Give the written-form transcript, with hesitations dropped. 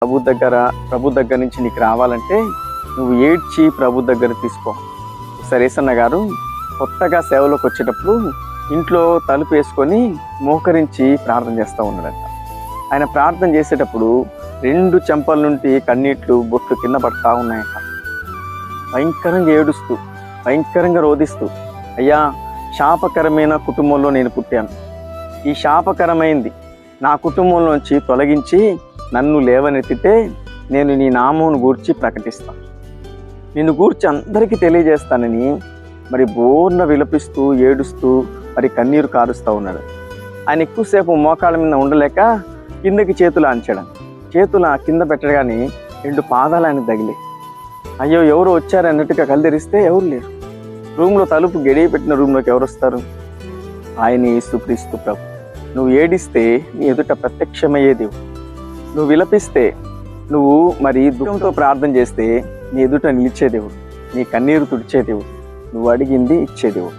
ప్రభు దగ్గర నుంచి నీకు రావాలంటే నువ్వు ఏడ్చి ప్రభు దగ్గర తీసుకో. సరేసన్న గారు కొత్తగా సేవలోకి వచ్చేటప్పుడు ఇంట్లో తలుపు వేసుకొని మోకరించి ప్రార్థన చేస్తూ ఉన్నాడంట. ఆయన ప్రార్థన చేసేటప్పుడు 2 చెంపల నుండి కన్నీట్లు బొట్లు కింద పడతా ఉన్నాయంట. భయంకరంగా ఏడుస్తూ భయంకరంగా రోధిస్తూ, అయ్యా శాపకరమైన కుటుంబంలో నేను పుట్టాను, ఈ శాపకరమైంది నా కుటుంబంలోంచి తొలగించి నన్ను లేవనెత్తితే నేను నీ నామమును గూర్చి ప్రకటిస్తాను, నిన్ను గూర్చి అందరికీ తెలియజేస్తానని మరి బోర్న విలపిస్తూ ఏడుస్తూ మరి కన్నీరు కారుస్తూ ఉన్నాడు. ఆయన ఎక్కువసేపు మోకాళ్ళ మీద ఉండలేక కిందకి చేతులు ఆంచాడు. చేతులు కింద పెట్టగానే 2 పాదాలు ఆయన తగిలే. అయ్యో ఎవరు వచ్చారన్నట్టుగా కళ్ళు తెరిస్తే ఎవరు లేరు. రూమ్లో తలుపు గడియ పెట్టిన రూమ్లోకి ఎవరు వస్తారు? ఆయన యేసుక్రీస్తు ప్రభు. నువ్వు ఏడిస్తే నీ ఎదుట ప్రత్యక్షమయ్యే దేవుడు, నువ్వు విలపిస్తే, నువ్వు మరి దుఃఖంతో ప్రార్థన చేస్తే నీ ఎదుట నిలిచే దేవుడు, నీ కన్నీరు తుడిచే దేవుడు, నువ్వు అడిగింది ఇచ్చే దేవుడు.